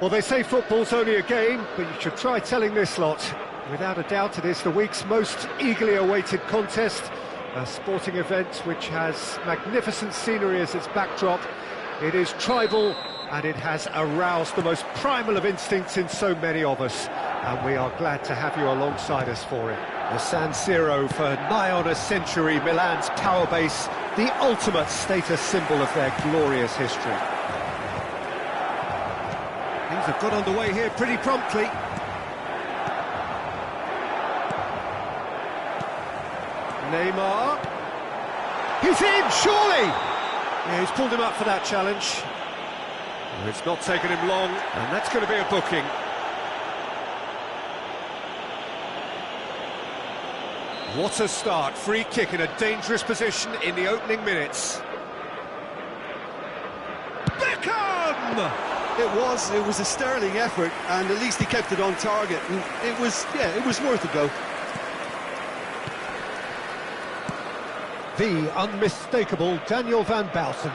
Well, they say football's only a game, but you should try telling this lot. Without a doubt, it is the week's most eagerly awaited contest, a sporting event which has magnificent scenery as its backdrop. It is tribal, and it has aroused the most primal of instincts in so many of us, and we are glad to have you alongside us for it. The San Siro for nigh on a century, Milan's power base, the ultimate status symbol of their glorious history. Things have got underway here pretty promptly. Neymar. He's in, surely! Yeah, he's pulled him up for that challenge. It's not taken him long, and that's going to be a booking. What a start, free kick in a dangerous position in the opening minutes. Beckham! It was a sterling effort, and at least he kept it on target. And it was worth a go. The unmistakable Daniel van Bouten.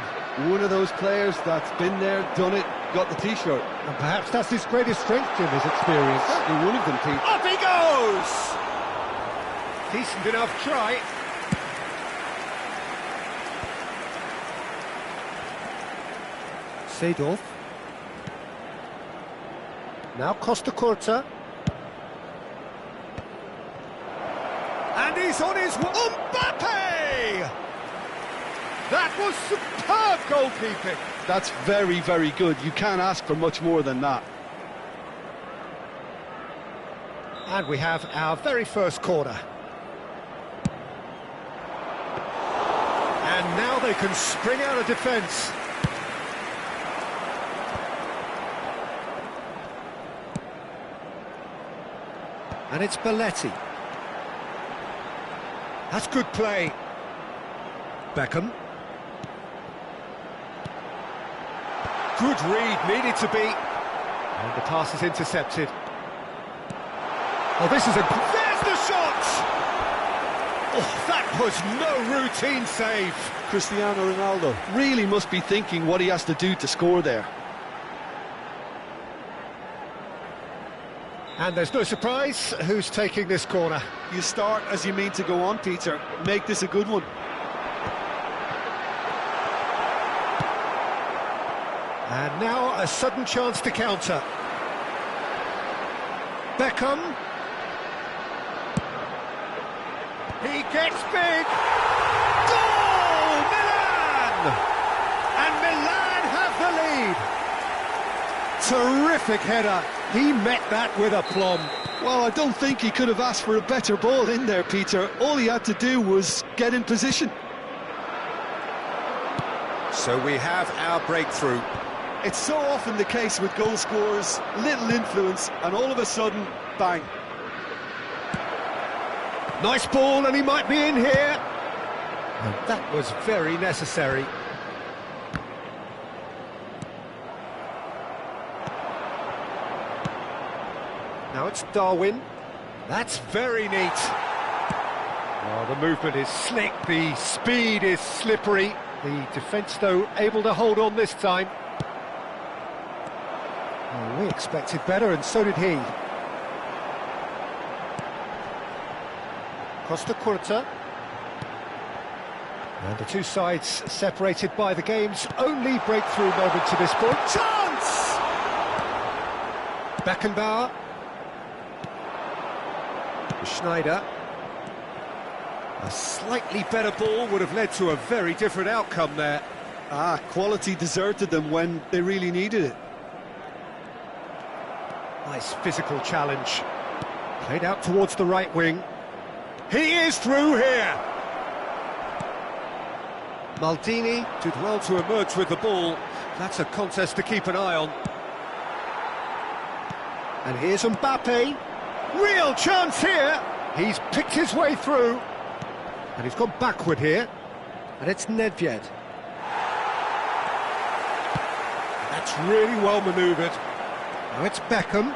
One of those players that's been there, done it, got the T-shirt. And perhaps that's his greatest strength, Jim, his experience. Certainly one of them, Pete. Up he goes! Decent enough try. Seedorf. Now Costa Curta. And he's on his way. Mbappe! That was superb goalkeeping. That's very, very good. You can't ask for much more than that. And we have our very first corner. And now they can spring out of defence. And it's Belletti. That's good play. Beckham. Good read, needed to be. And the pass is intercepted. Oh, this is a... There's the shot! Oh, that was no routine save. Cristiano Ronaldo really must be thinking what he has to do to score there. And there's no surprise who's taking this corner. You start as you mean to go on, Peter. Make this a good one. And now a sudden chance to counter. Beckham. He gets big. Goal! Milan! And Milan have the lead. Terrific header. He met that with aplomb. Well, I don't think he could have asked for a better ball in there, Peter. All he had to do was get in position. So we have our breakthrough. It's so often the case with goal scorers, little influence, and all of a sudden, bang. Nice ball, and he might be in here. And that was very necessary. Now it's Darwin. That's very neat. Oh, the movement is slick, the speed is slippery. The defence, though, able to hold on this time. Oh, we expected better, and so did he. Costa Curta. And the two sides separated by the game's only breakthrough moment to this point. Chance! Pekanbaru. Schneider. A slightly better ball would have led to a very different outcome there. Quality deserted them when they really needed it. Nice physical challenge. Played out towards the right wing. He is through here. Maldini did well to emerge with the ball. That's a contest to keep an eye on. And here's Mbappe. Real chance here. He's picked his way through. And he's gone backward here. And it's Nedved. That's really well manoeuvred. Now it's Beckham.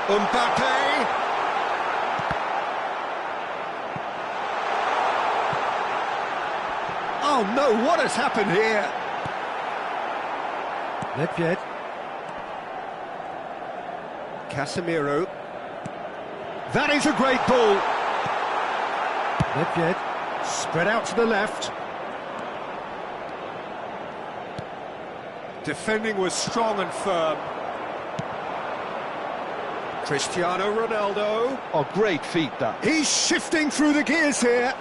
Mbappe. Oh no, what has happened here? Nedved. Casemiro. That is a great ball. Nedved spread out to the left. Defending was strong and firm. Cristiano Ronaldo. Oh, great feat, that. He's shifting through the gears here.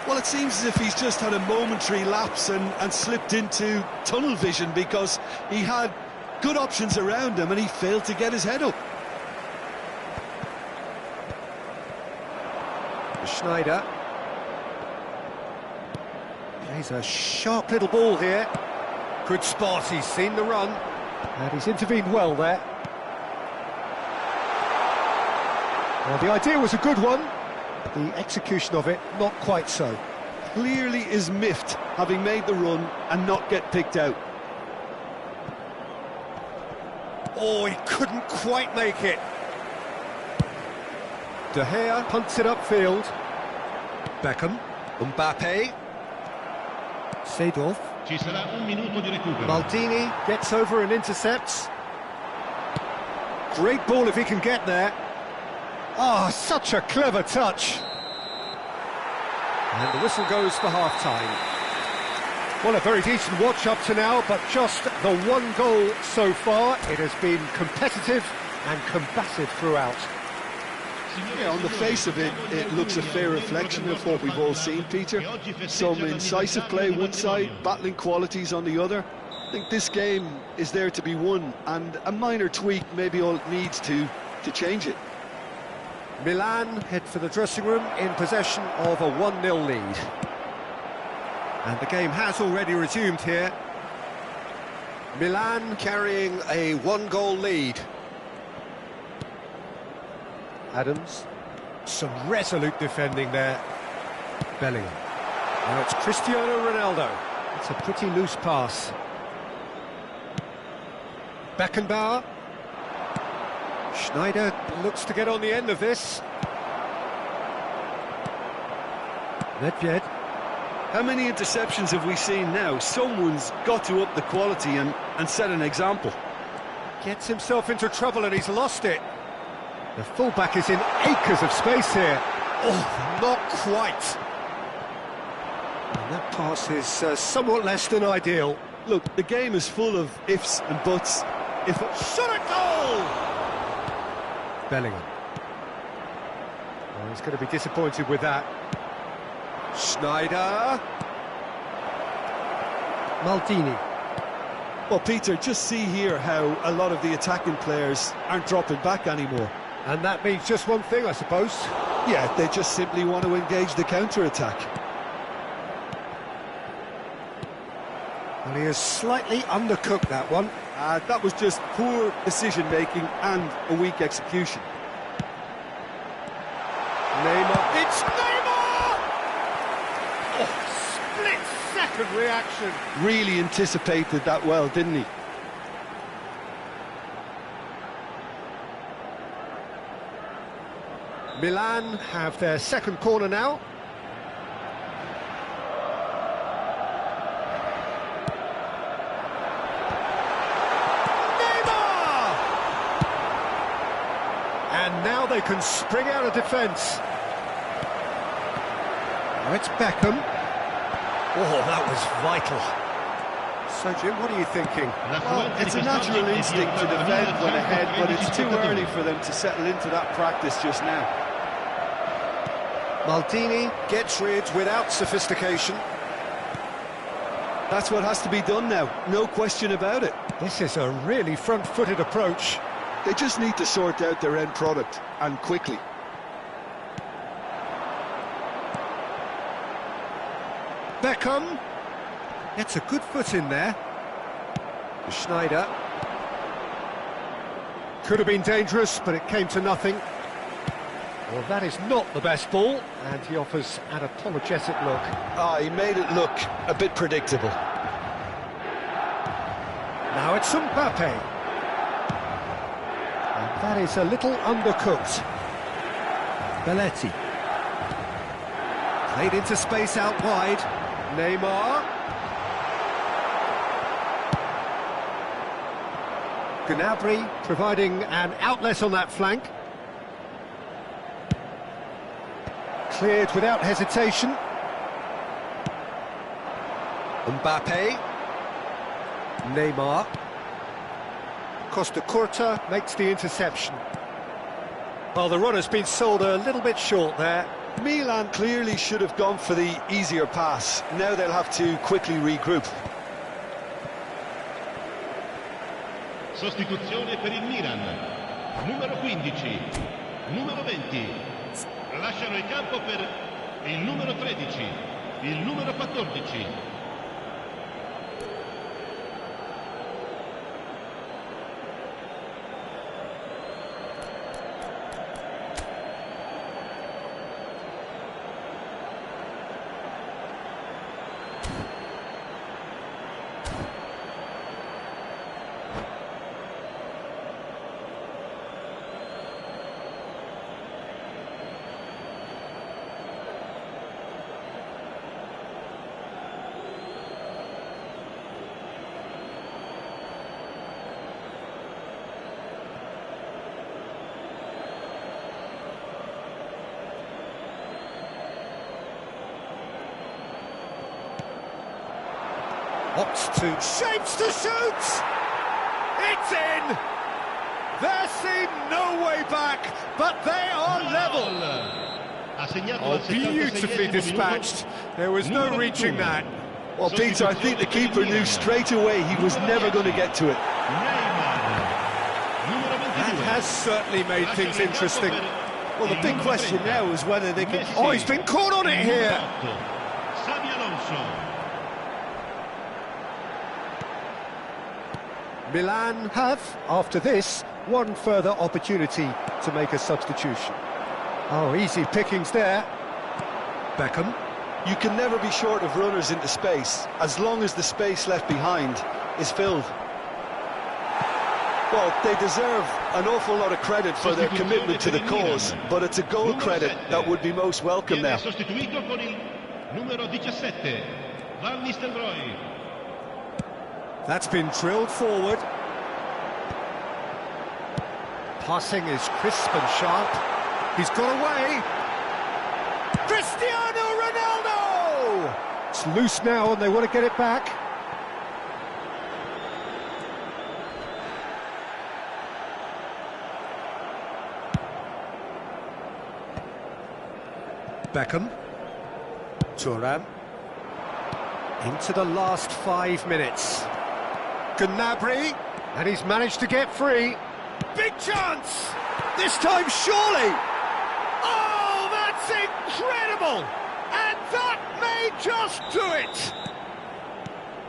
Well, it seems as if he's just had a momentary lapse and slipped into tunnel vision, because he had good options around him and he failed to get his head up. Schneider. Plays a sharp little ball here. Good spot, he's seen the run. And he's intervened well there. Well, the idea was a good one. The execution of it, not quite so. Clearly is miffed, having made the run and not get picked out. Oh, he couldn't quite make it. De Gea punts it upfield. Beckham. Mbappe. Seedorf. Ci sarà un minuto di recupero. Maldini gets over and intercepts. Great ball if he can get there. Ah, such a clever touch. And the whistle goes for half-time. Well, a very decent watch up to now, but just the one goal so far. It has been competitive and combative throughout. Yeah, on the face of it, it looks a fair reflection of what we've all seen, Peter. Some incisive play one side, battling qualities on the other. I think this game is there to be won, and a minor tweak maybe all it needs to change it. Milan head for the dressing room in possession of a 1-0 lead. And the game has already resumed here. Milan carrying a 1-goal lead. Adams, some resolute defending there. Bellingham. Now it's Cristiano Ronaldo. It's a pretty loose pass. Pekanbaru. Schneider looks to get on the end of this. Nedved. How many interceptions have we seen now? Someone's got to up the quality and set an example. Gets himself into trouble and he's lost it. The fullback is in acres of space here. Oh, not quite. And that pass is somewhat less than ideal. Look, the game is full of ifs and buts. If it... Shot at goal! Bellingham. Oh, he's going to be disappointed with that. Schneider. Maldini. Well, Peter, just see here how a lot of the attacking players aren't dropping back anymore. And that means just one thing, I suppose. Yeah, they just simply want to engage the counter-attack. Well, he has slightly undercooked that one. That was just poor decision-making and a weak execution. Neymar. It's Neymar! Oh, split-second reaction. Really anticipated that well, didn't he? Milan have their second corner now. Neymar! And now they can spring out of defence. Now it's Beckham. Oh, that was vital. So, Jim, what are you thinking? Well, it's a natural instinct to defend when ahead, but it's too early for them to settle into that practice just now. Maldini gets rid without sophistication. That's what has to be done now, no question about it. This is a really front-footed approach. They just need to sort out their end product, and quickly. Beckham gets a good foot in there. Schneider. Could have been dangerous, but it came to nothing. Well, that is not the best ball, and he offers an apologetic look. He made it look a bit predictable. Now it's Mbappe. And that is a little undercooked. Belletti. Played into space out wide. Neymar. Gnabry providing an outlet on that flank. Cleared without hesitation. Mbappe. Neymar. Costa Curta makes the interception. Well, the runner's been sold a little bit short there. Milan clearly should have gone for the easier pass. Now they'll have to quickly regroup. Sostituzione per il Milan. Numero 15, numero 20. Lasciano il campo per il numero 13, il numero 14. Opts to, shapes to shoot! It's in! There seemed no way back, but they are level. Oh, beautifully dispatched. There was no reaching that. Well, Peter, I think the keeper knew straight away he was never going to get to it. That has certainly made things interesting. Well, the big question now is whether they can... Oh, he's been caught on it here. Milan have, after this, one further opportunity to make a substitution. Oh, easy pickings there. Beckham. You can never be short of runners into space, as long as the space left behind is filled. Well, they deserve an awful lot of credit for their commitment to the cause, but it's a goal credit that would be most welcome now. That's been drilled forward. Passing is crisp and sharp. He's got away. Cristiano Ronaldo! It's loose now and they want to get it back. Beckham. Thuram. Into the last 5 minutes. Gnabry, and he's managed to get free. Big chance! This time, surely! Oh, that's incredible! And that may just do it!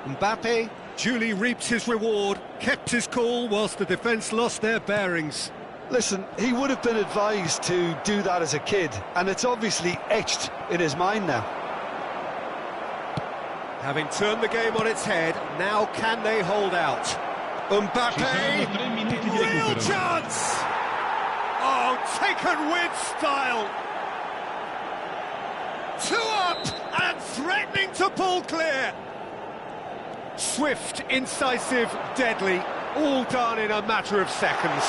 Mbappe duly reaped his reward, kept his cool whilst the defence lost their bearings. Listen, he would have been advised to do that as a kid, and it's obviously etched in his mind now. Having turned the game on its head, now can they hold out? Mbappe, real chance! Oh, taken with style! 2 up and threatening to pull clear. Swift, incisive, deadly, all done in a matter of seconds.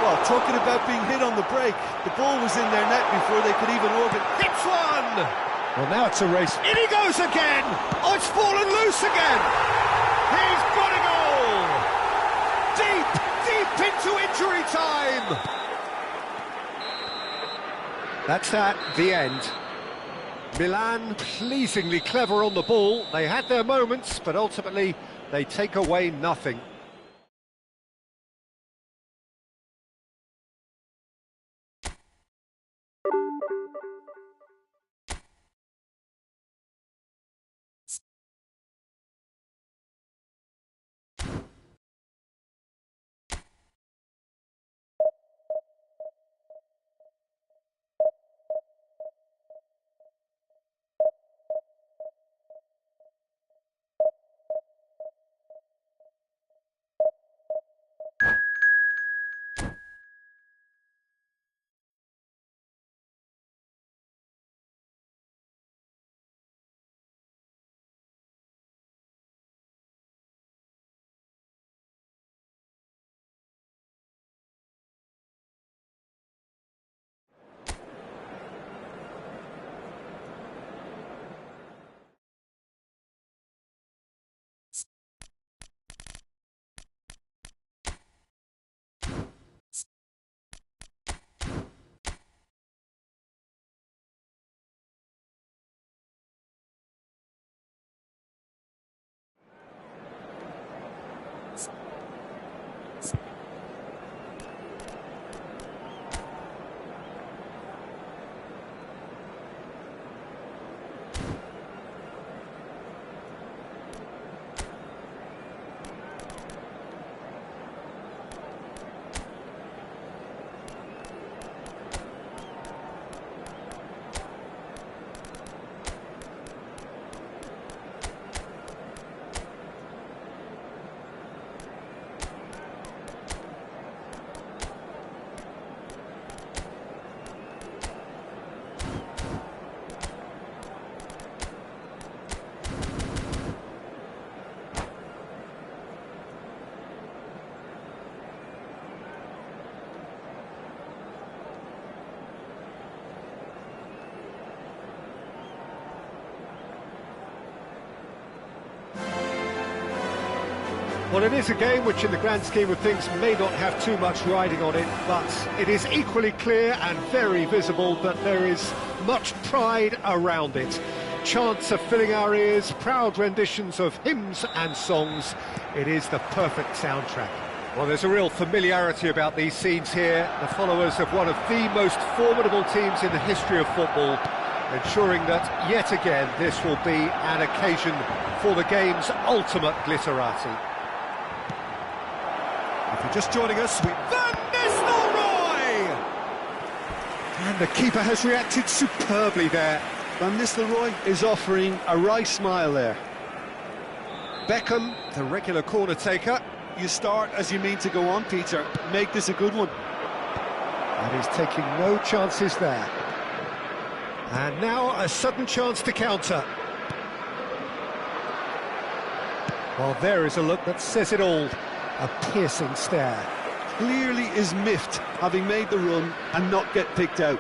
Well, talking about being hit on the break, the ball was in their net before they could even organise. Hits one! Well, now it's a race. In he goes again! Oh, it's fallen loose again! He's got a goal! Deep into injury time! That's at the end. Milan pleasingly clever on the ball. They had their moments, but ultimately they take away nothing. Well, it is a game which in the grand scheme of things may not have too much riding on it, but it is equally clear and very visible that there is much pride around it. Chants are filling our ears, proud renditions of hymns and songs. It is the perfect soundtrack. Well, there's a real familiarity about these scenes here, the followers of one of the most formidable teams in the history of football, ensuring that, yet again, this will be an occasion for the game's ultimate glitterati. If you're just joining us, Van Nistelrooy! And the keeper has reacted superbly there. Van Nistelrooy is offering a wry smile there. Beckham, the regular corner taker. You start as you mean to go on, Peter. Make this a good one. And he's taking no chances there. And now a sudden chance to counter. Well, there is a look that says it all. A piercing stare. Clearly is miffed, having made the run and not get picked out.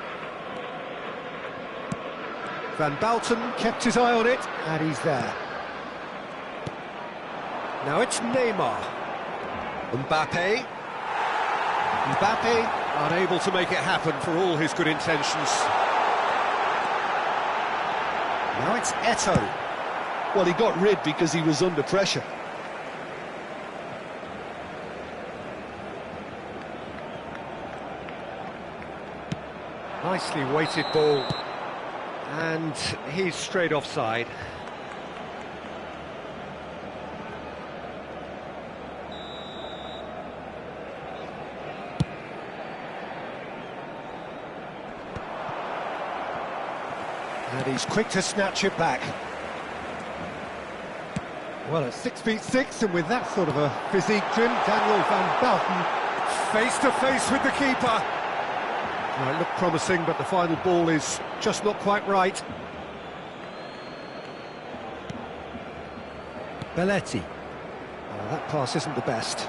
Van Bouten kept his eye on it, and he's there. Now it's Neymar. Mbappe. Mbappe unable to make it happen for all his good intentions. Now it's Eto'o. Well, he got rid because he was under pressure. Nicely weighted ball. And he's straight offside. And he's quick to snatch it back. Well, at 6'6", and with that sort of a physique trim, Daniel Van Bouten face to face with the keeper. Well, it looked promising, but the final ball is just not quite right. Belletti. Oh, that pass isn't the best.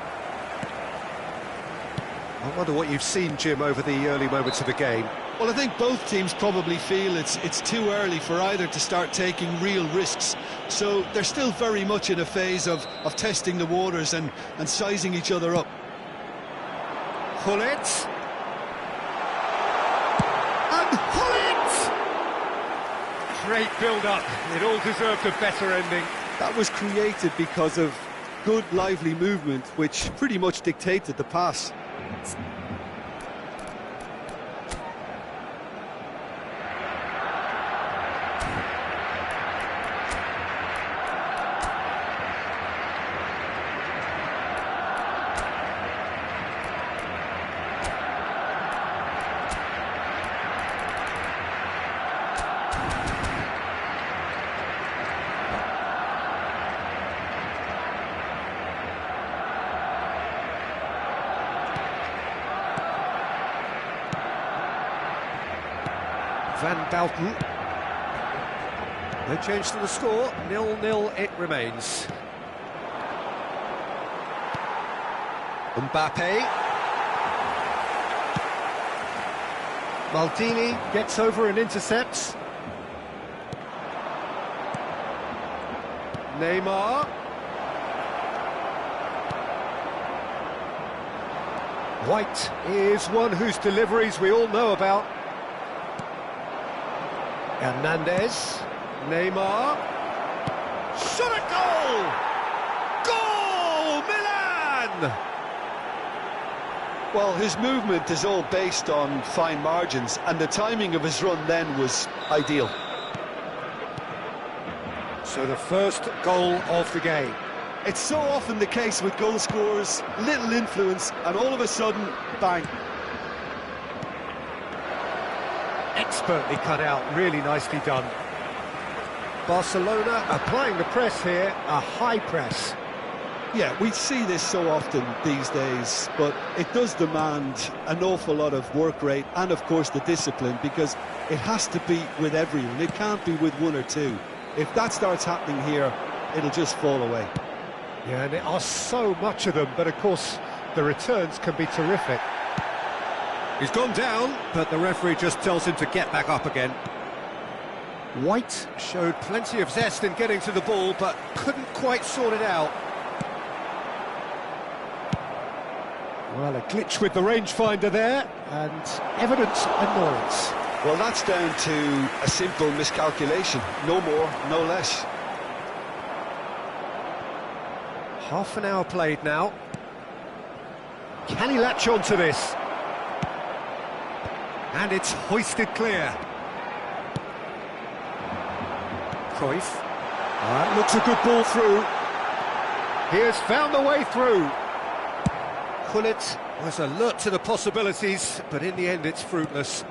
I wonder what you've seen, Jim, over the early moments of the game. Well, I think both teams probably feel it's too early for either to start taking real risks. So they're still very much in a phase of testing the waters and sizing each other up. Gullit. And Gullit! Great build-up. It all deserved a better ending. That was created because of good, lively movement, which pretty much dictated the pass. Van Bouten. No change to the score, 0-0 it remains. Mbappe. Maldini gets over and intercepts. Neymar. White is one whose deliveries we all know about. Hernandez, Neymar, shot a goal! Goal! Milan! Well, his movement is all based on fine margins, and the timing of his run then was ideal. So the first goal of the game. It's so often the case with goal scorers, little influence, and all of a sudden, bang. Expertly cut out, really nicely done. Barcelona applying the press here, a high press. Yeah, we see this so often these days, but it does demand an awful lot of work rate and, of course, the discipline, because it has to be with everyone. It can't be with one or two. If that starts happening here, it'll just fall away. Yeah, and there are so much of them, but of course, the returns can be terrific. He's gone down, but the referee just tells him to get back up again. White showed plenty of zest in getting to the ball, but couldn't quite sort it out. Well, a glitch with the rangefinder there, and evident annoyance. Well, that's down to a simple miscalculation. No more, no less. Half an hour played now. Can he latch on to this? And it's hoisted clear. Cruyff. That looks a good ball through. He has found the way through. Gullit was alert to the possibilities, but in the end it's fruitless.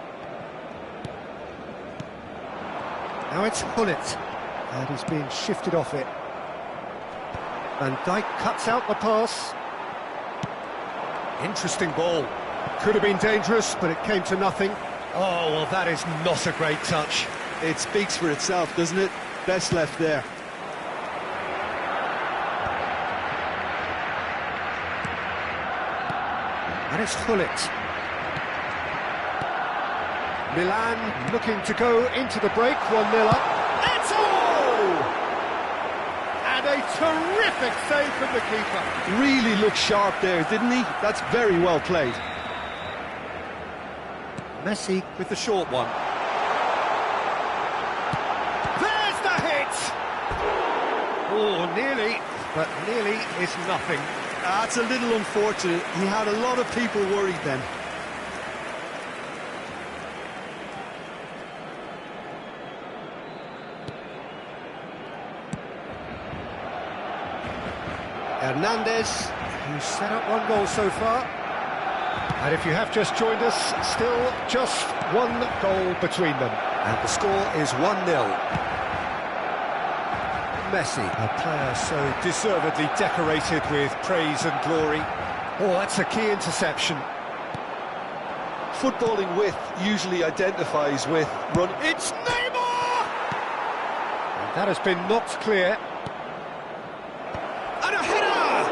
Now it's Gullit, and he's being shifted off it. Van Dijk cuts out the pass. Interesting ball. Could have been dangerous, but it came to nothing. Oh, well, that is not a great touch. It speaks for itself, doesn't it? Best left there. And it's Gullit. Milan looking to go into the break, 1-0 up. Eto'o! And a terrific save from the keeper. Really looked sharp there, didn't he? That's very well played. Messi with the short one. There's the hit! Oh, nearly, but nearly is nothing. That's a little unfortunate. He had a lot of people worried then. Hernandez, who's set up one goal so far. And if you have just joined us, still just one goal between them. And the score is 1-0. Messi, a player so deservedly decorated with praise and glory. Oh, that's a key interception. Footballing width usually identifies with run. It's Neymar! And that has been knocked clear. And a header!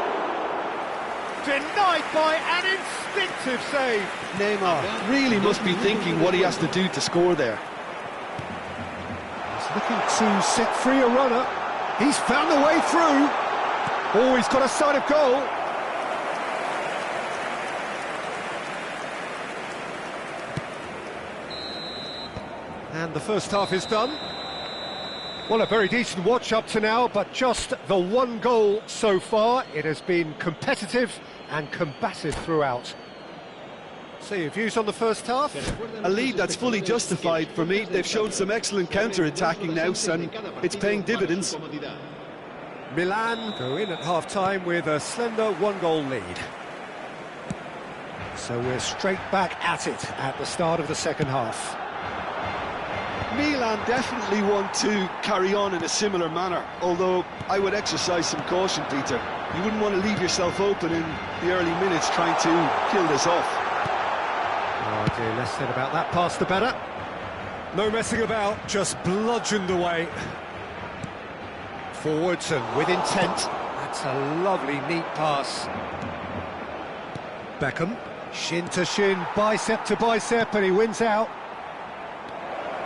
Denied by an instinctive save. Neymar really must be thinking what he has to do to score there. He's looking to set free a runner. He's found the way through. Oh, he's got a sight of goal. And the first half is done. Well, a very decent watch up to now, but just the one goal so far. It has been competitive and combative throughout. So your views on the first half? A lead that's fully justified for me. They've shown some excellent counter-attacking now, and it's paying dividends. Milan go in at half-time with a slender one-goal lead. So we're straight back at it at the start of the second half. Milan definitely want to carry on in a similar manner, although I would exercise some caution, Peter. You wouldn't want to leave yourself open in the early minutes trying to kill this off. Oh dear, less said about that pass the better. No messing about, just bludgeoned away. Forwards and with intent. That's a lovely, neat pass. Beckham, shin to shin, bicep to bicep, and he wins out.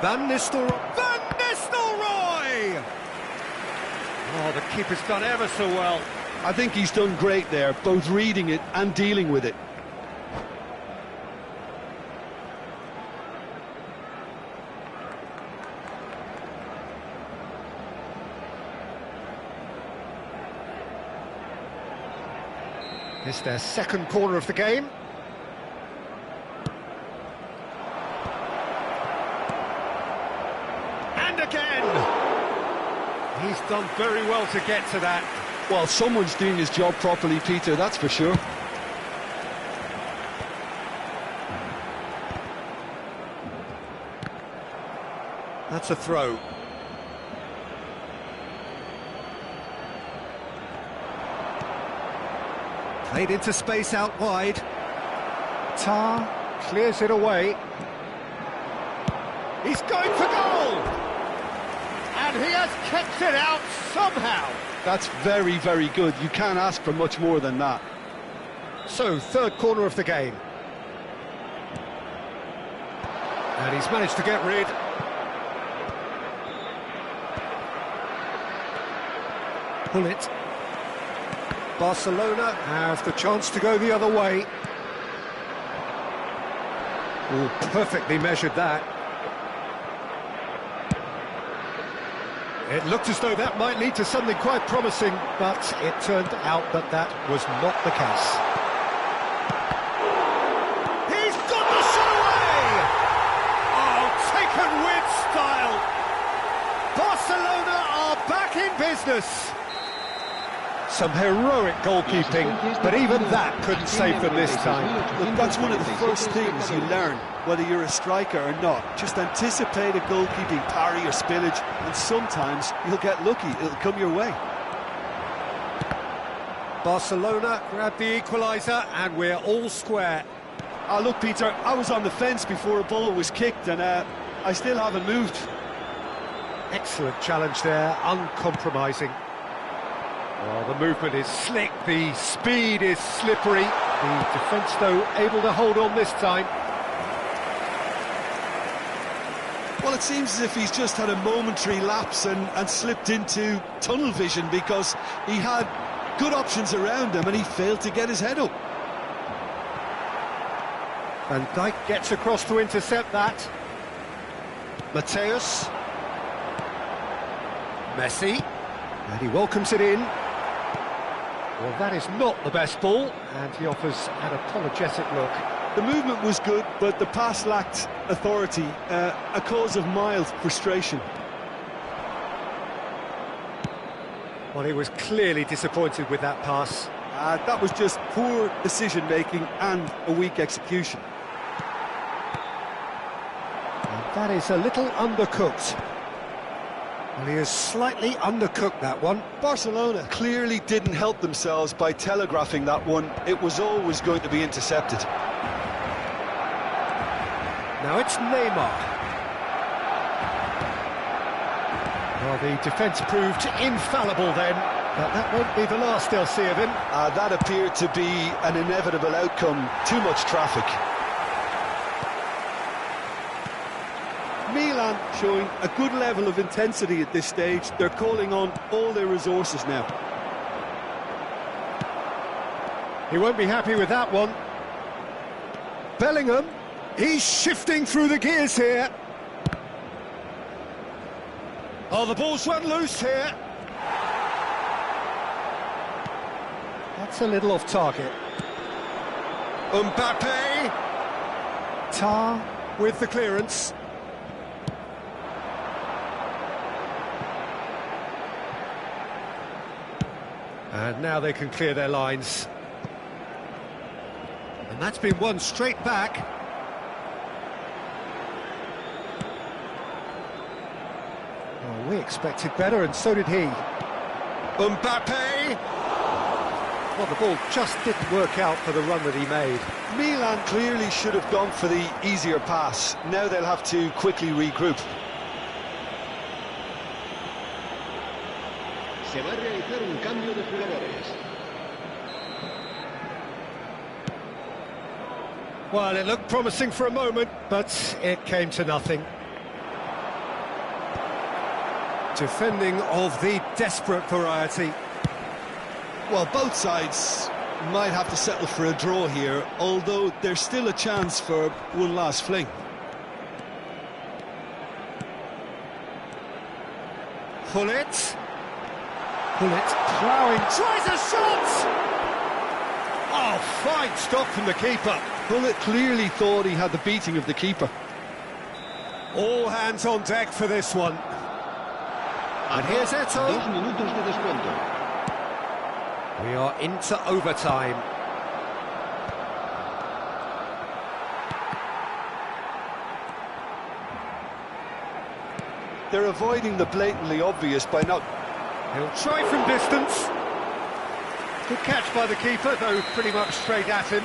Van Nistelrooy! Van Nistelrooy! Oh, the keeper's done ever so well. I think he's done great there, both reading it and dealing with it. It's their second corner of the game. And again! He's done very well to get to that. Well, someone's doing his job properly, Peter, that's for sure. That's a throw. Played into space out wide. Tar clears it away. He's going for goal! And he has kept it out somehow. That's very, very good. You can't ask for much more than that. So, third corner of the game. And he's managed to get rid. Pull it. Barcelona have the chance to go the other way. Oh, perfectly measured that. It looked as though that might lead to something quite promising, but it turned out that that was not the case. He's got the shot away! Oh, taken with style! Barcelona are back in business! Some heroic goalkeeping, but even that couldn't save them this time. Look, that's one of the first things you learn, whether you're a striker or not. Just anticipate a goalkeeping parry or spillage, and sometimes you'll get lucky, it'll come your way. Barcelona grab the equaliser, and we're all square. Look, Peter, I was on the fence before a ball was kicked, and I still haven't moved. Excellent challenge there, uncompromising. Oh, the movement is slick, the speed is slippery. The defence, though, able to hold on this time. Well, it seems as if he's just had a momentary lapse and slipped into tunnel vision, because he had good options around him and he failed to get his head up. Van Dijk gets across to intercept that. Mateus. Messi. And he welcomes it in. Well, that is not the best ball, and he offers an apologetic look. The movement was good, but the pass lacked authority, a cause of mild frustration. Well, he was clearly disappointed with that pass. That was just poor decision-making and a weak execution. And that is a little undercooked. Well, he has slightly undercooked that one. Barcelona clearly didn't help themselves by telegraphing that one. It was always going to be intercepted. Now it's Neymar. Well, the defence proved infallible then, but that won't be the last they'll see of him. That appeared to be an inevitable outcome. Too much traffic. Milan showing a good level of intensity at this stage. They're calling on all their resources now. He won't be happy with that one. Bellingham, he's shifting through the gears here. Oh, the ball's run loose here. That's a little off target. Mbappe. Tar with the clearance. And now they can clear their lines. And that's been won straight back. Well, we expected better, and so did he. Mbappe! Well, the ball just didn't work out for the run that he made. Milan clearly should have gone for the easier pass. Now they'll have to quickly regroup. Se va a realizar un cambio de jugadores. Well, it looked promising for a moment, but it came to nothing. Defending of the desperate variety. Well, both sides might have to settle for a draw here, although there's still a chance for one last fling. Pullet. Pullet ploughing, tries a shot! Oh, fine stop from the keeper. Bullet clearly thought he had the beating of the keeper. All hands on deck for this one. And here's Eto. 2 minutos de descuento. We are into overtime. They're avoiding the blatantly obvious by not... He'll try from distance. Good catch by the keeper, though pretty much straight at him.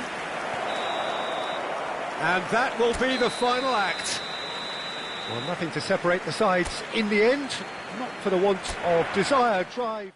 And that will be the final act. Well, nothing to separate the sides in the end, not for the want of desire, drive.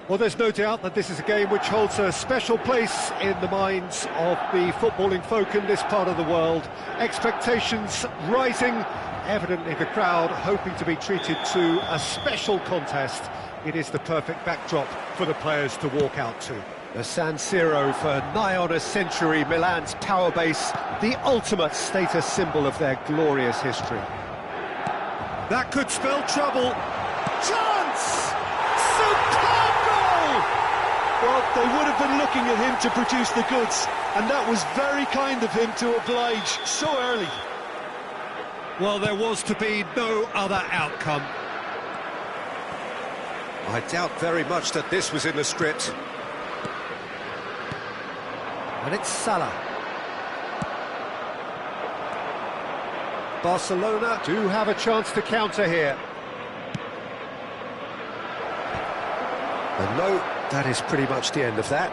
Well, there's no doubt that this is a game which holds a special place in the minds of the footballing folk in this part of the world. Expectations rising, evidently the crowd hoping to be treated to a special contest. It is the perfect backdrop for the players to walk out to. The San Siro, for nigh on a century, Milan's power base, the ultimate status symbol of their glorious history. That could spell trouble. Chance! Superb goal! Well, they would have been looking at him to produce the goods, and that was very kind of him to oblige so early. Well, there was to be no other outcome. I doubt very much that this was in the script. And it's Salah. Barcelona do have a chance to counter here. And no, that is pretty much the end of that.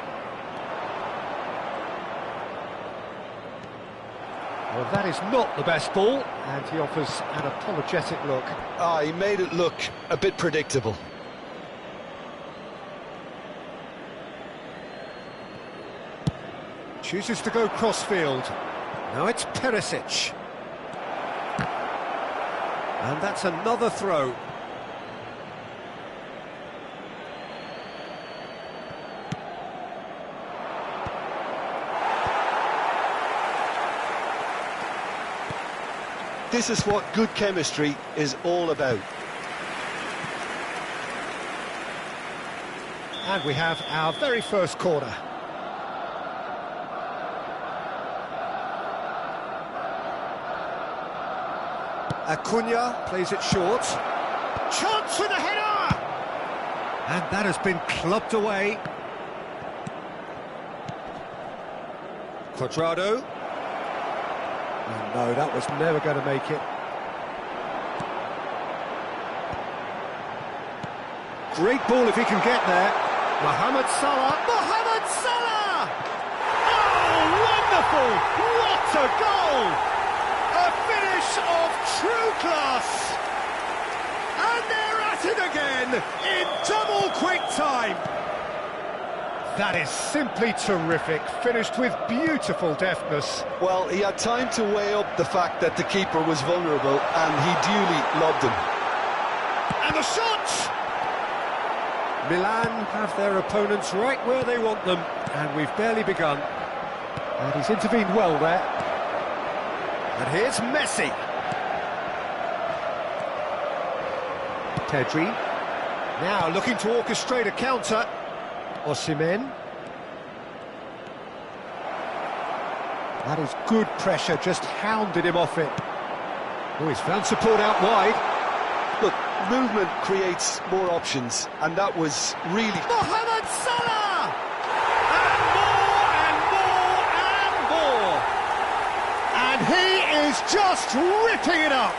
Well, that is not the best ball, and he offers an apologetic look. He made it look a bit predictable. Chooses to go crossfield. Now it's Perisic. And that's another throw. This is what good chemistry is all about. And we have our very first corner. Acuna plays it short. Chance for the header! And that has been clubbed away. Cuadrado. And no, that was never going to make it. Great ball if he can get there. Mohamed Salah. Mohamed Salah! Oh, wonderful! What a goal! A finish of true class! And they're at it again in double quick time. That is simply terrific, finished with beautiful deftness. Well, he had time to weigh up the fact that the keeper was vulnerable, and he duly lobbed him. And the shot! Milan have their opponents right where they want them, and we've barely begun. And he's intervened well there. And here's Messi. Pedri. Now looking to orchestrate a counter. Osimhen. That is good pressure, just hounded him off it. Oh, he's found support out wide. Look, movement creates more options, and that was really... Mohamed Salah! And more! And he is just ripping it up.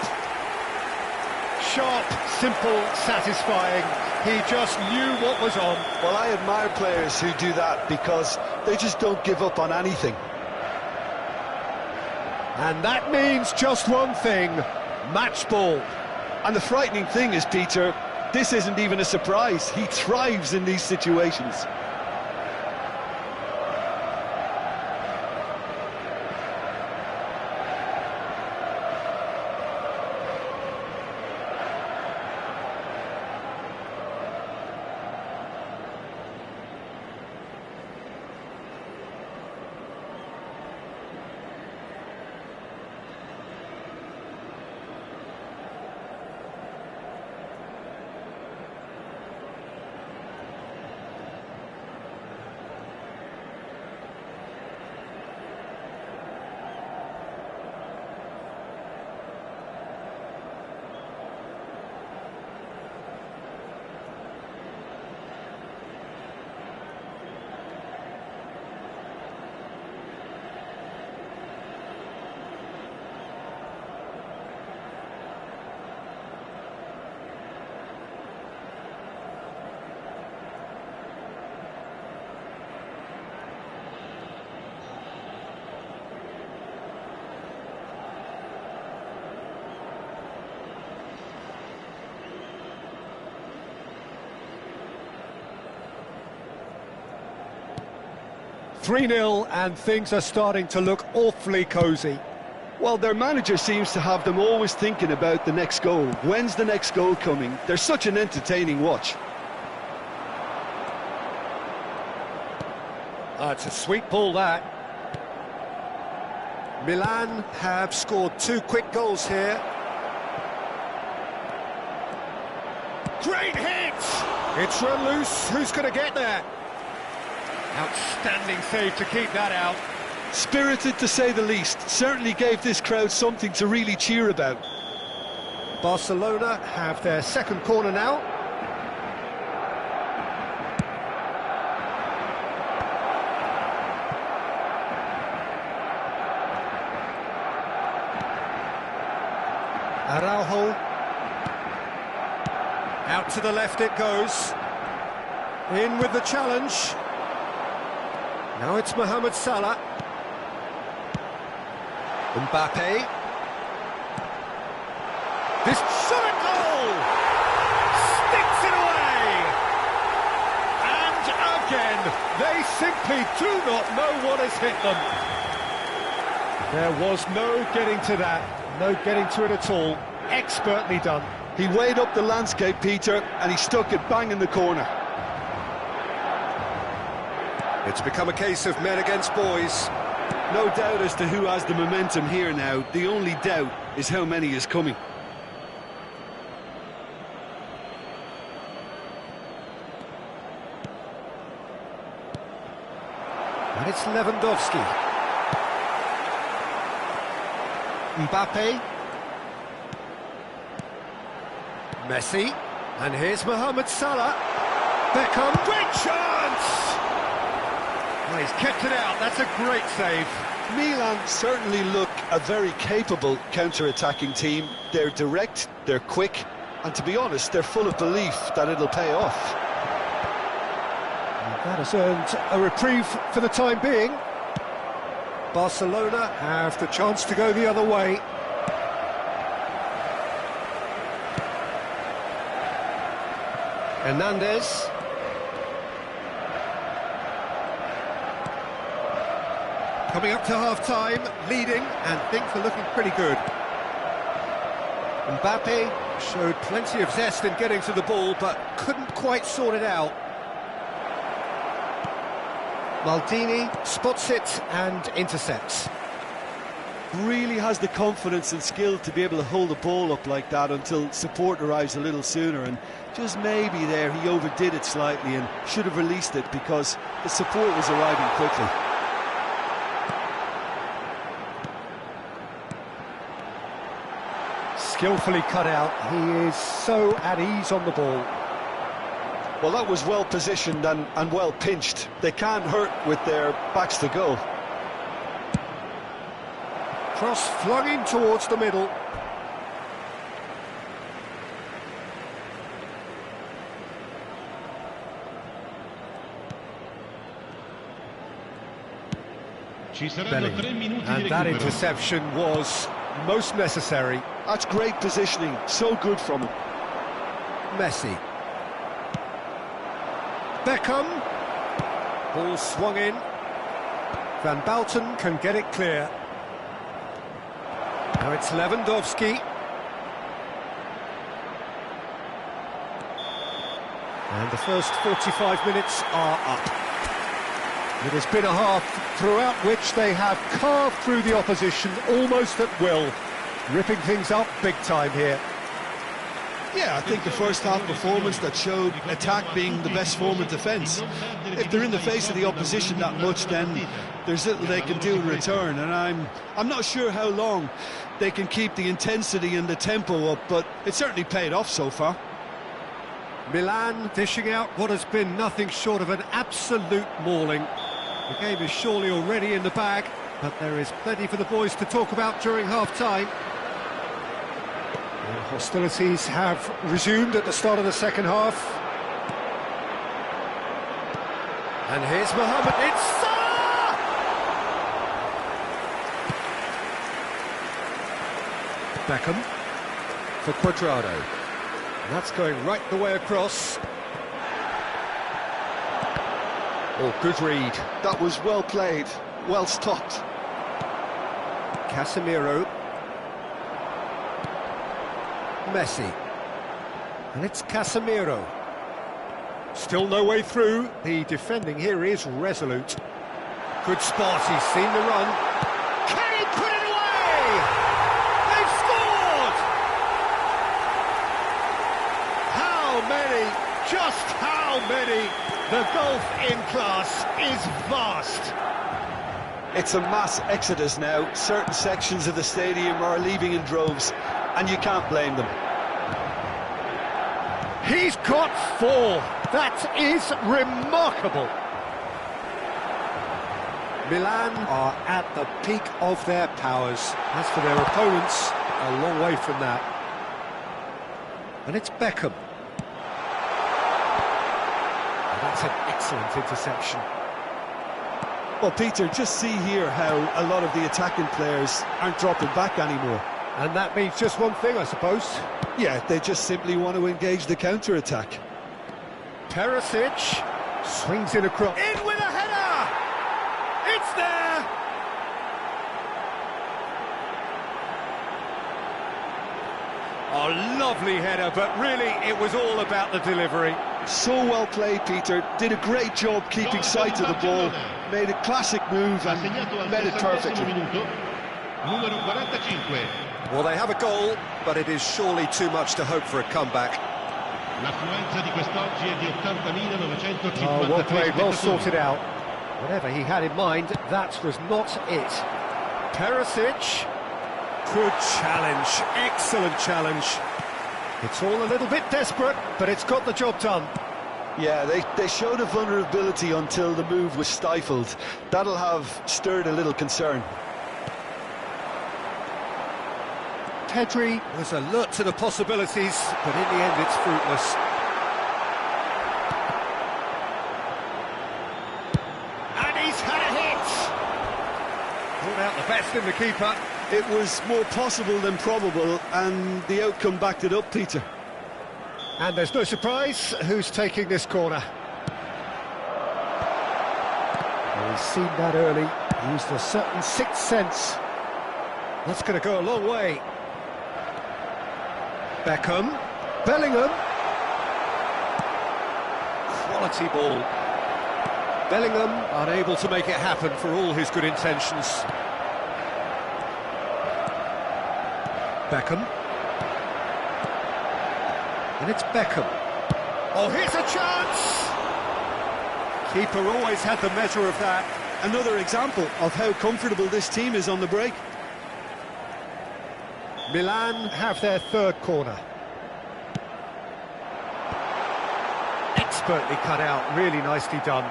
Sharp, simple, satisfying. He just knew what was on. Well, I admire players who do that because they just don't give up on anything. And that means just one thing, match ball. And the frightening thing is, Peter, this isn't even a surprise. He thrives in these situations. 3-0, and things are starting to look awfully cosy. Well, their manager seems to have them always thinking about the next goal. When's the next goal coming? They're such an entertaining watch. It's a sweet ball, that. Milan have scored 2 quick goals here. Great hit! It's run loose. Who's going to get there? Outstanding save to keep that out. Spirited, to say the least. Certainly gave this crowd something to really cheer about. Barcelona have their second corner now. Araujo. Out to the left it goes. In with the challenge. Now it's Mohamed Salah. Mbappe. This shot at goal! Sticks it away! And again, they simply do not know what has hit them. There was no getting to that, no getting to it at all. Expertly done. He weighed up the landscape, Peter, and he stuck it bang in the corner. It's become a case of men against boys. No doubt as to who has the momentum here now. The only doubt is how many is coming. And it's Lewandowski. Mbappe. Messi. And here's Mohamed Salah. Beckham. Great chance! Well, he's kept it out. That's a great save. Milan certainly look a very capable counter-attacking team. They're direct, they're quick, and to be honest, they're full of belief that it'll pay off. And that has earned a reprieve for the time being. Barcelona have the chance to go the other way. Hernandez. Coming up to half-time, leading, and things are looking pretty good. Mbappe showed plenty of zest in getting to the ball, but couldn't quite sort it out. Maldini spots it and intercepts. Really has the confidence and skill to be able to hold the ball up like that until support arrives a little sooner, and just maybe there he overdid it slightly and should have released it because the support was arriving quickly. Skillfully cut out. He is so at ease on the ball. Well, that was well positioned and well pinched. They can't hurt with their backs to goal. Cross flung in towards the middle. Bellingham. And that interception was most necessary. That's great positioning, so good from him. Messi. Beckham. Ball swung in. Van Bouten can get it clear. Now it's Lewandowski. And the first 45 minutes are up. It has been a half throughout which they have carved through the opposition almost at will, ripping things up big time here. Yeah, I think the first half performance that showed attack being the best form of defence. If they're in the face of the opposition that much, then there's little they can do in return, and I'm not sure how long they can keep the intensity and the tempo up, but it certainly paid off so far. Milan dishing out what has been nothing short of an absolute mauling. The game is surely already in the bag, but there is plenty for the boys to talk about during half-time. Hostilities have resumed at the start of the second half. And here's Mohamed, it's Salah! Beckham for Cuadrado. And that's going right the way across. Oh, good read. That was well played, well stopped. Casemiro. Messi. And it's Casemiro. Still no way through. The defending here is resolute. Good spot, he's seen the run. Can he put it away? They've scored! How many? Just how many? The gulf in class is vast. It's a mass exodus now. Certain sections of the stadium are leaving in droves, and you can't blame them. He's got 4. That is remarkable. Milan are at the peak of their powers. As for their opponents, a long way from that. And it's Beckham. And that's an excellent interception. Well, Peter, just see here how a lot of the attacking players aren't dropping back anymore. And that means just one thing, I suppose. Yeah, they just simply want to engage the counter-attack. Perisic swings in across. In with a header! It's there! Oh, lovely header, but really it was all about the delivery. So well played, Peter. Did a great job keeping sight of the ball. Made a classic move and made it perfectly. Numero 45. Well, they have a goal, but it is surely too much to hope for a comeback. L'affluenza di quest'oggi è di 80.953. Oh, well played, well sorted out. Whatever he had in mind, that was not it. Perisic. Good challenge, excellent challenge. It's all a little bit desperate, but it's got the job done. Yeah, they showed a vulnerability until the move was stifled. That'll have stirred a little concern. Pedri was alert to the possibilities, but in the end it's fruitless. And he's had a hit! Brought out the best in the keeper. It was more possible than probable, and the outcome backed it up, Peter. And there's no surprise who's taking this corner. Well, he's seen that early, used a certain sixth sense. That's going to go a long way. Beckham, Bellingham. Quality ball. Bellingham unable to make it happen for all his good intentions. Beckham. And it's Beckham. Oh, here's a chance! Keeper always had the measure of that. Another example of how comfortable this team is on the break. Milan have their third corner. Expertly cut out, really nicely done.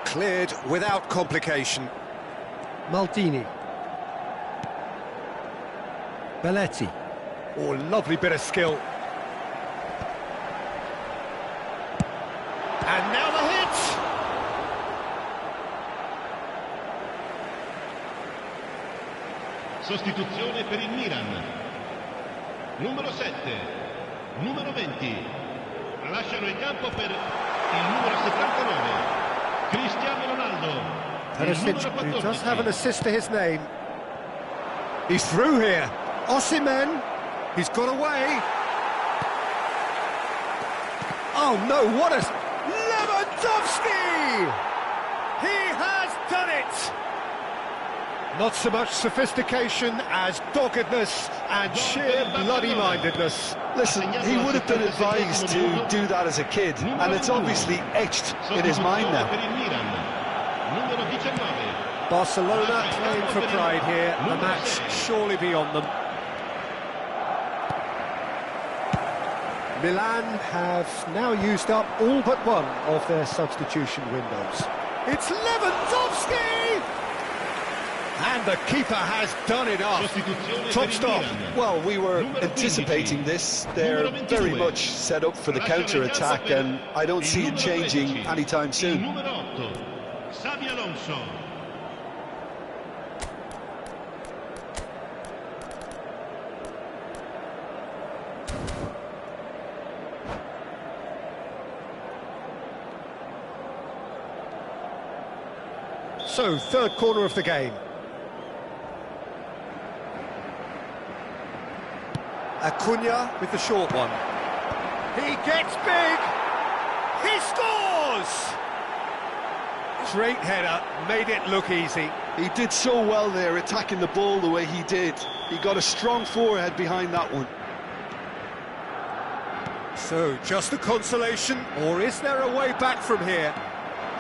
Cleared without complication. Maldini. Belletti. Oh, lovely bit of skill. And now the hit! Sostituzione per il Milan. Numero 7, numero 20. Lasciano il campo per il numero 79. Cristiano Ronaldo. Perisic, who does have an assist to his name. He's through here. Osimhen. He's got away. Oh no, what a... Lewandowski! He has done it! Not so much sophistication as doggedness and sheer bloody-mindedness. Listen, he would have been advised to do that as a kid, and it's obviously etched in his mind now. Barcelona playing for pride here, the match surely beyond them. Milan have now used up all but one of their substitution windows. It's Lewandowski! And the keeper has done enough. Top stop. Well, we were anticipating this. They're very much set up for the counter-attack, and I don't see it changing anytime soon. So, third corner of the game. Acuna with the short one. He gets big! He scores! Great header, made it look easy. He did so well there, attacking the ball the way he did. He got a strong forehead behind that one. So, just a consolation, or is there a way back from here?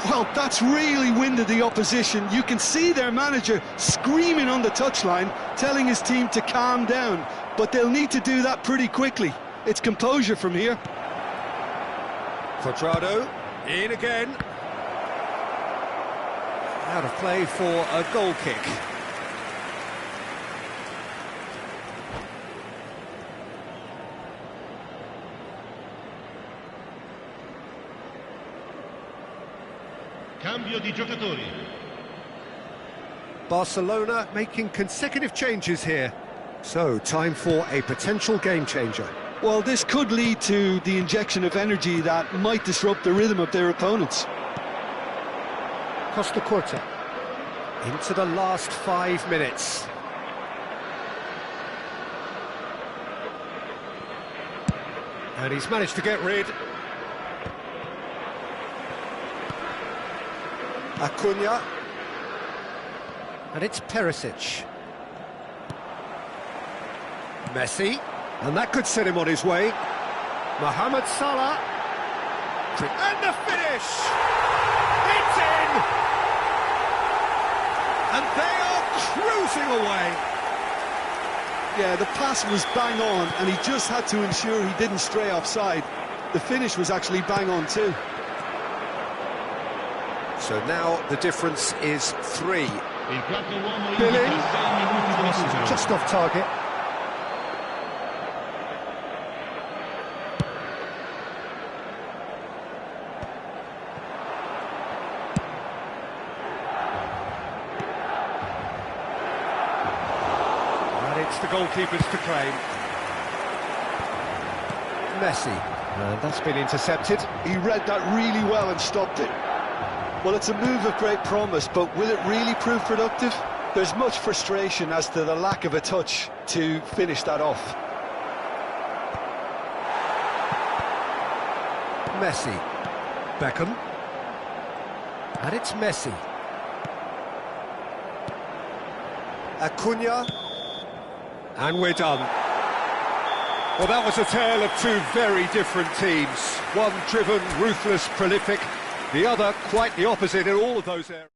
Well, that's really winded the opposition. You can see their manager screaming on the touchline, telling his team to calm down. But they'll need to do that pretty quickly. It's composure from here. Quadrado, in again. Out of play for a goal kick. Cambio di giocatori. Barcelona making consecutive changes here. So, time for a potential game changer. Well, this could lead to the injection of energy that might disrupt the rhythm of their opponents. Costa Curta. Into the last 5 minutes. And he's managed to get rid. Acuna. And it's Perisic. Messi. And that could set him on his way. Mohamed Salah. And the finish! It's in! And they are cruising away. Yeah, the pass was bang on, and he just had to ensure he didn't stray offside. The finish was actually bang on too. So now the difference is 3. Il quarto uomo Billing. indica 6 minuti di recupero. Just off target. And it's the goalkeepers to claim. Messi. And that's been intercepted. He read that really well and stopped it. Well, it's a move of great promise, but will it really prove productive? There's much frustration as to the lack of a touch to finish that off. Messi. Beckham. And it's Messi. Acuna. And we're done. Well, that was a tale of two very different teams. One driven, ruthless, prolific. The other quite the opposite in all of those areas.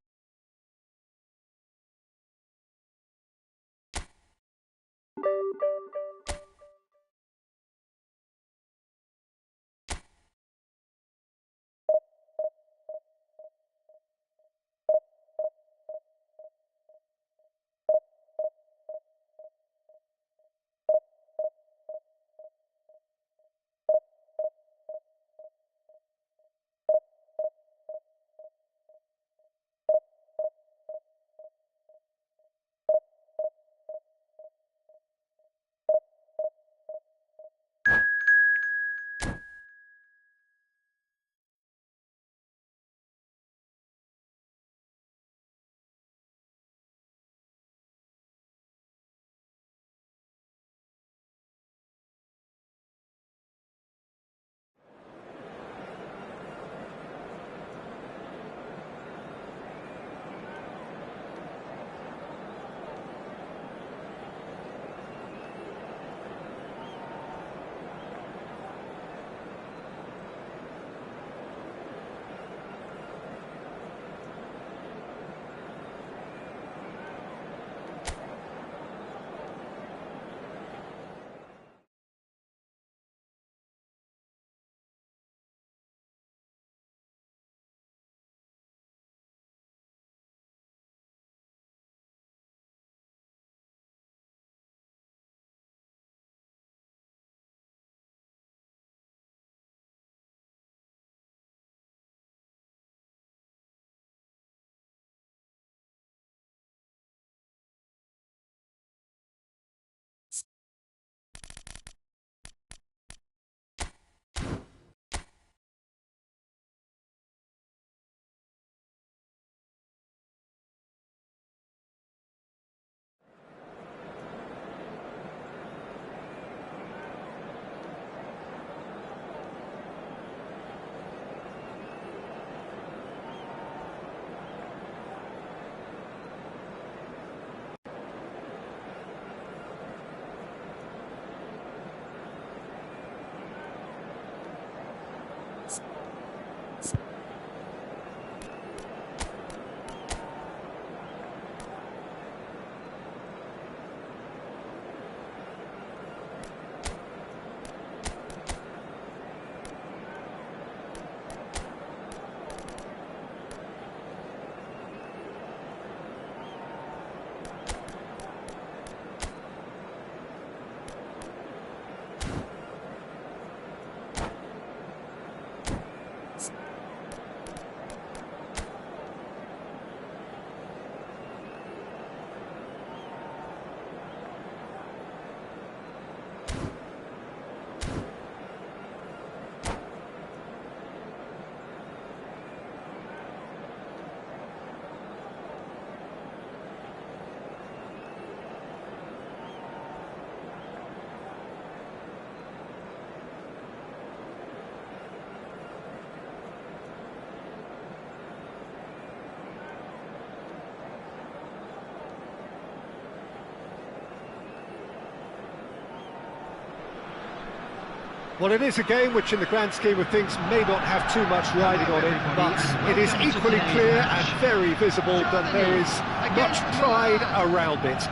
Well, it is a game which in the grand scheme of things may not have too much riding on it, but it is equally clear and very visible that there is much pride around it.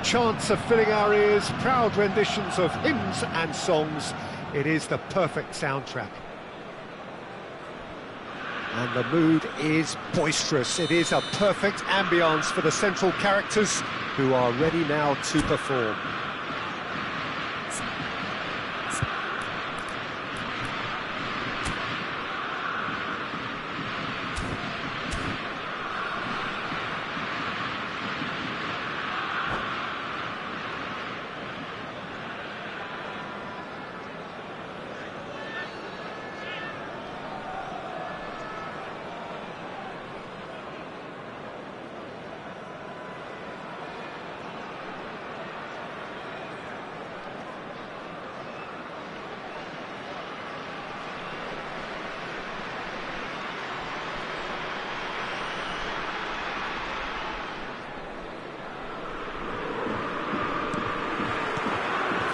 Chants are filling our ears, proud renditions of hymns and songs. It is the perfect soundtrack. And the mood is boisterous. It is a perfect ambience for the central characters who are ready now to perform.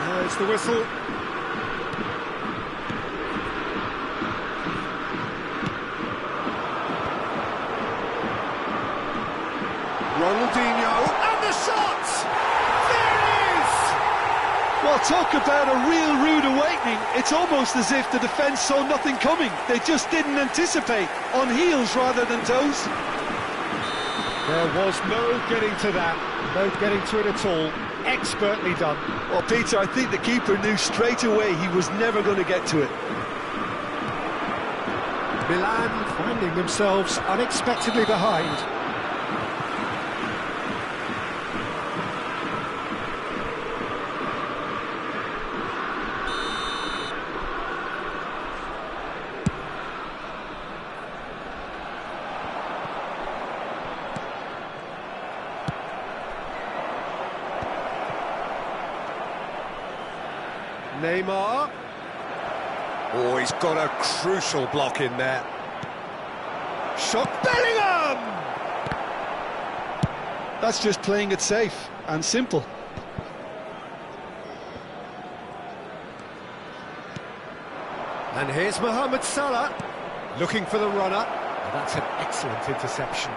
There's the whistle. Ronaldinho, and the shot! There it is! Well, talk about a real rude awakening. It's almost as if the defence saw nothing coming. They just didn't anticipate, on heels rather than toes. There was no getting to that, no getting to it at all. Expertly done. Well, Peter, I think the keeper knew straight away he was never going to get to it. Milan finding themselves unexpectedly behind. Neymar. Oh, he's got a crucial block in there. Shot Bellingham! That's just playing it safe and simple. And here's Mohamed Salah, looking for the runner. And that's an excellent interception.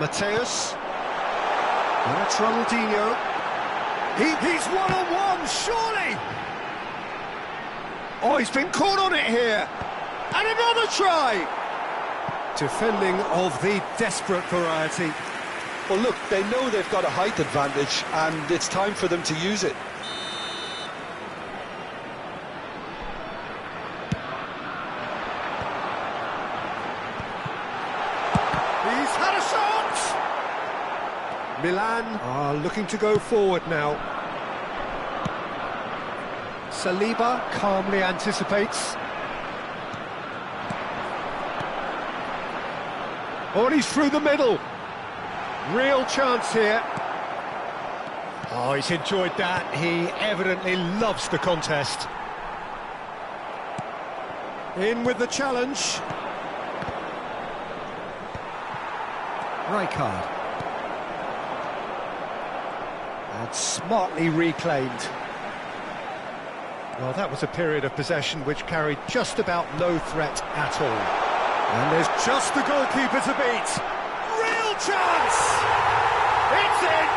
Mateus. And that's Ronaldinho. He's one-on-one, surely! Oh, he's been caught on it here. And another try! Defending of the desperate variety. Well, look, they know they've got a height advantage, and it's time for them to use it. He's had a shot! Milan are looking to go forward now. Saliba calmly anticipates. Oh, and he's through the middle. Real chance here. Oh, he's enjoyed that. He evidently loves the contest. In with the challenge. Rijkaard. And smartly reclaimed. Well, that was a period of possession which carried just about no threat at all. And there's just the goalkeeper to beat. Real chance! It's in!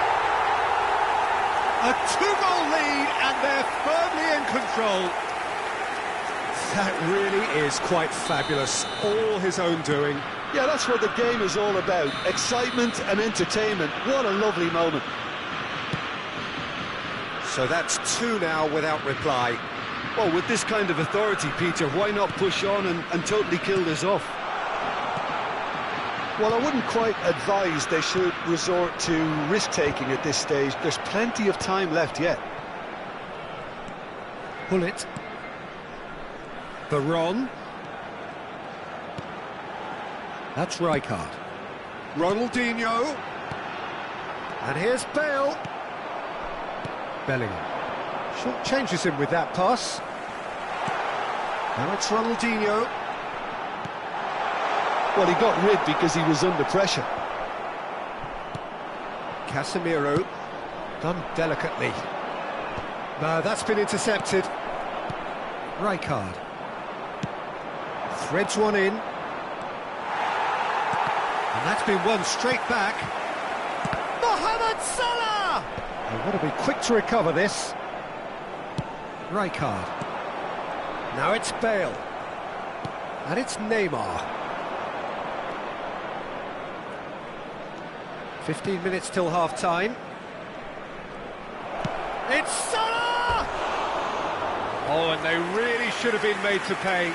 A two-goal lead, and they're firmly in control. That really is quite fabulous. All his own doing. Yeah, that's what the game is all about. Excitement and entertainment. What a lovely moment. So that's two now without reply. Well, with this kind of authority, Peter, why not push on and totally kill this off? Well, I wouldn't quite advise they should resort to risk-taking at this stage. There's plenty of time left yet. Pull it. Veron. That's Rijkaard. Ronaldinho. And here's Bale. Bellingham. Short changes him with that pass. Now it's Ronaldinho. Well, he got rid because he was under pressure. Casemiro. Done delicately. No, that's been intercepted. Rijkaard. Threads one in. And that's been won straight back. Mohamed Salah! They want to be quick to recover this. Rijkaard. Now it's Bale. And it's Neymar. 15 minutes till half-time. It's Salah! Oh, and they really should have been made to pay.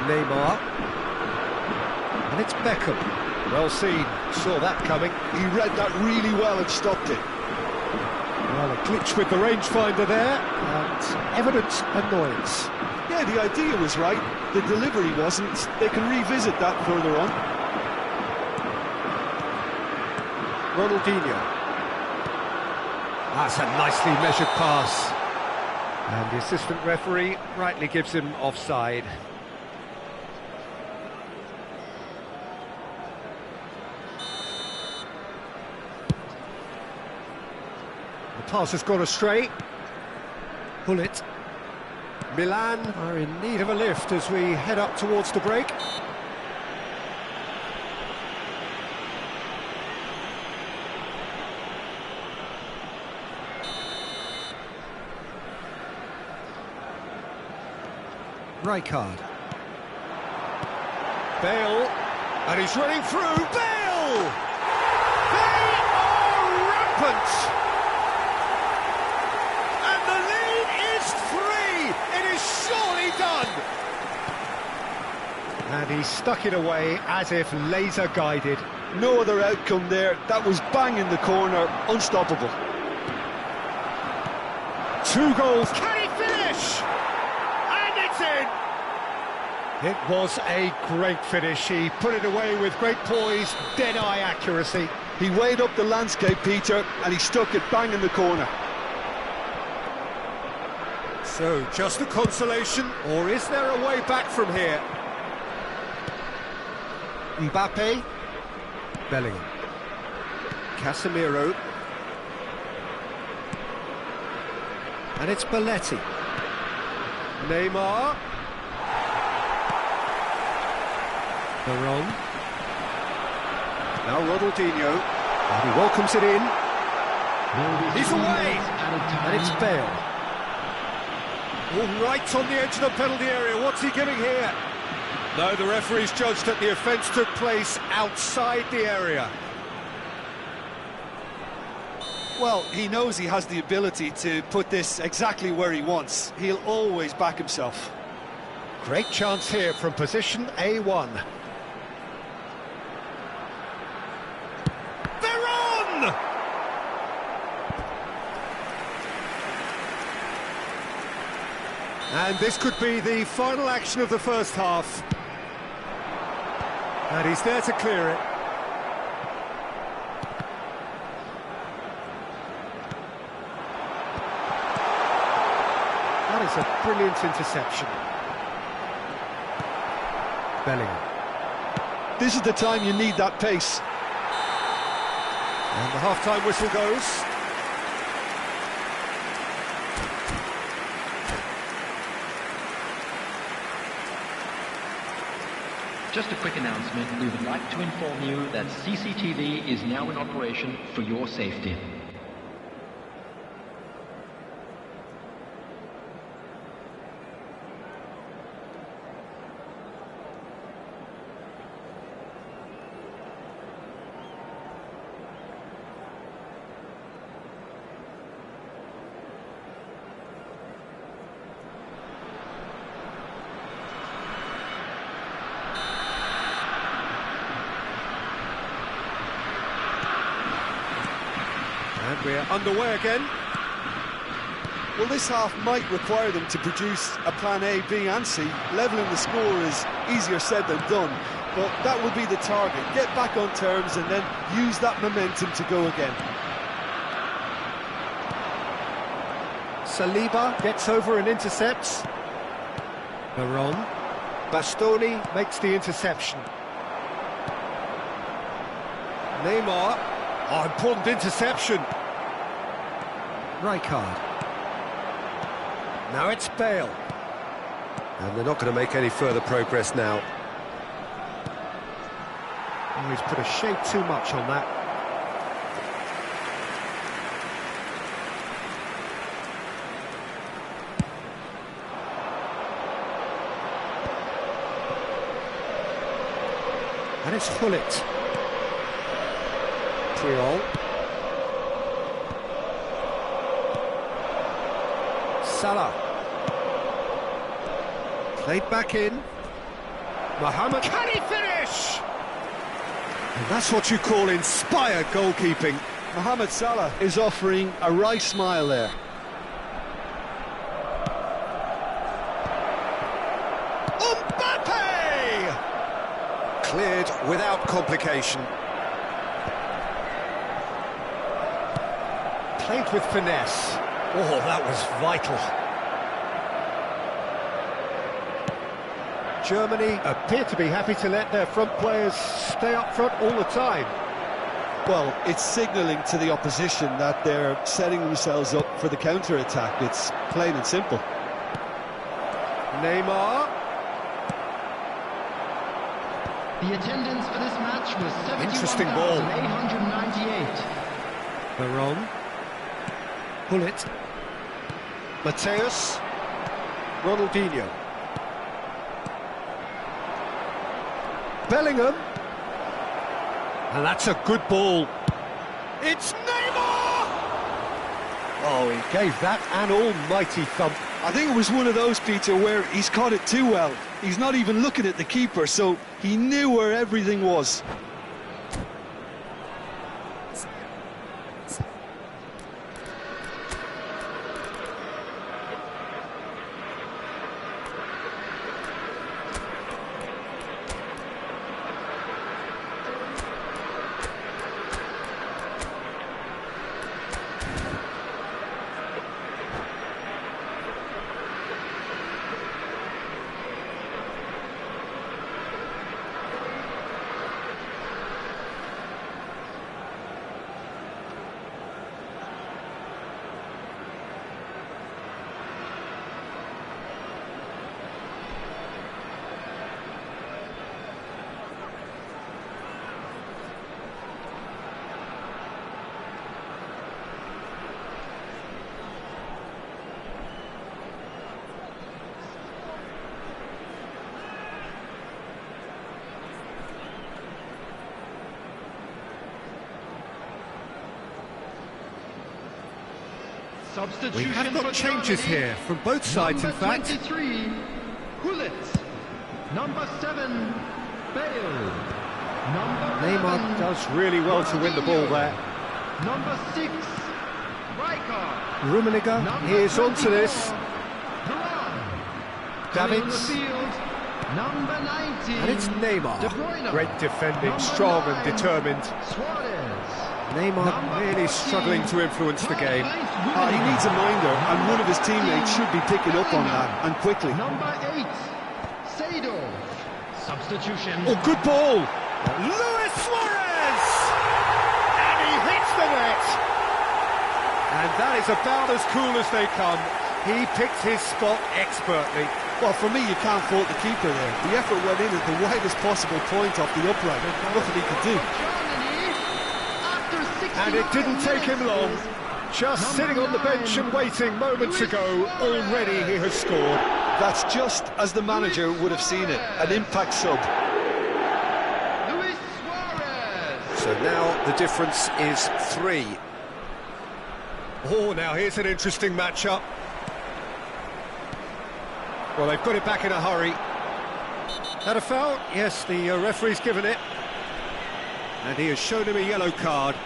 Neymar, and it's Beckham. Well seen, saw that coming. He read that really well and stopped it. Well, a glitch with the rangefinder there, and evident annoyance. Yeah, the idea was right, the delivery wasn't. They can revisit that further on. Ronaldinho. That's a nicely measured pass. And the assistant referee rightly gives him offside. The pass has gone astray. Pull it. Milan are in need of a lift as we head up towards the break. Rijkaard. Bale, and he's running through. Bale! They are rampant! And the lead is 3! It is surely done! And he stuck it away as if laser guided. No other outcome there. That was bang in the corner, unstoppable. 2 goals. Can he finish? And it's in! It was a great finish. He put it away with great poise, dead-eye accuracy. He weighed up the landscape, Peter, and he stuck it bang in the corner. So, just a consolation, or is there a way back from here? Mbappe. Bellingham. Casemiro. And it's Belletti. Neymar. Veron. Now Ronaldinho. And he welcomes it in. He's away! And it's Bale. All right on the edge of the penalty area. What's he giving here? No, the referee's judged that the offence took place outside the area. Well, he knows he has the ability to put this exactly where he wants. He'll always back himself. Great chance here from position A1. Veron! And this could be the final action of the first half. And he's there to clear it. That is a brilliant interception. Bellingham. This is the time you need that pace. And the half-time whistle goes. Just a quick announcement, we would like to inform you that CCTV is now in operation for your safety. And we're underway again. Well, this half might require them to produce a plan A, B and C. Levelling the score is easier said than done, but that will be the target. Get back on terms and then use that momentum to go again. Saliba gets over and intercepts. Veron. Bastoni makes the interception. Neymar. Oh, important interception. Rijkaard. Now it's Bale. And they're not going to make any further progress now. Oh, he's put a shade too much on that. And it's Hullet. Priol. Salah. Played back in. Mohamed. Can he finish? And that's what you call inspired goalkeeping. Mohamed Salah is offering a wry smile there. Mbappe! Cleared without complication. Played with finesse. Oh, that was vital. Germany appear to be happy to let their front players stay up front all the time. Well, it's signalling to the opposition that they're setting themselves up for the counter-attack. It's plain and simple. Neymar. The attendance for this match was Interesting ball. 71,898. Veron. Hullet. Mateus. Ronaldinho. Bellingham. And that's a good ball. It's Neymar! Oh, he gave that an almighty thump. I think it was one of those, Peter, where he's caught it too well. He's not even looking at the keeper, so he knew where everything was. We have got changes here from both sides, in fact. Number 23, Hullet. Number 7, Bale. Neymar does really well to win the ball there. Number 6, Rijkaard. Gurusinga is onto this. Davids. Davids. Number 19. And it's Neymar. De Bruyne. Great defending, Number strong and 9, determined. Suarez. Neymar Number really 14, struggling to influence the game. He needs a minder, and one of his teammates should be picking up on that, and quickly. Number 8, Seedorf. Substitution. Oh, good ball! Luis Suarez! And he hits the net! And that is about as cool as they come. He picked his spot expertly. Well, for me, you can't fault the keeper there. The effort went in at the widest possible point off the upright. Nothing he could do. And it didn't take him long. Just sitting on the bench and waiting moments ago, already he has scored. That's just as the manager would have seen it, an impact sub. Luis Suarez. So now the difference is 3. Oh, now here's an interesting matchup. Well, they've got it back in a hurry. Had a foul? Yes, the referee's given it. And he has shown him a yellow card.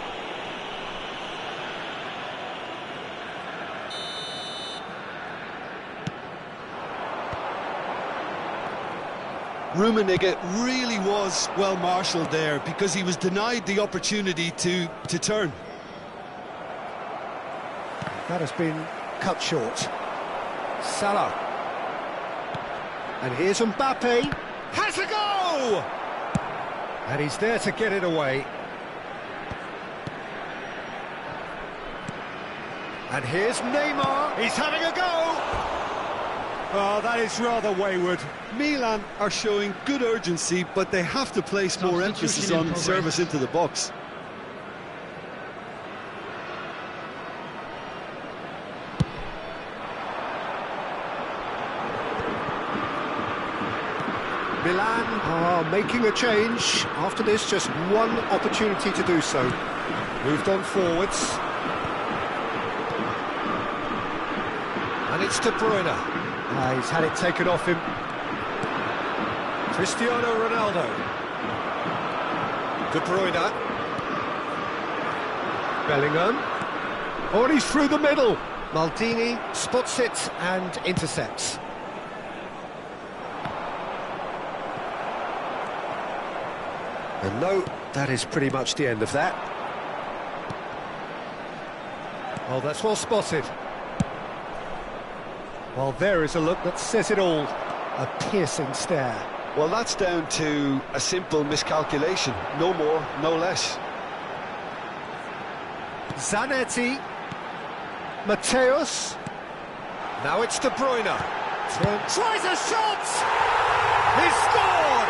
Rummenigge really was well marshalled there because he was denied the opportunity to turn. That has been cut short. Salah. And here's Mbappe. Has a go! And he's there to get it away. And here's Neymar. He's having a go! Oh, that is rather wayward. Milan are showing good urgency, but they have to place more emphasis on service into the box. Milan are making a change. After this, just one opportunity to do so. Moved on forwards. And it's De Bruyne. He's had it taken off him. Cristiano Ronaldo. De Bruyne. Bellingham. Oh, and he's through the middle. Maldini spots it and intercepts. And no, that is pretty much the end of that. Oh, that's well spotted. Well, there is a look that says it all. A piercing stare. Well, that's down to a simple miscalculation. No more, no less. Zanetti. Mateus. Now it's De Bruyne. Tries a shot! He scored!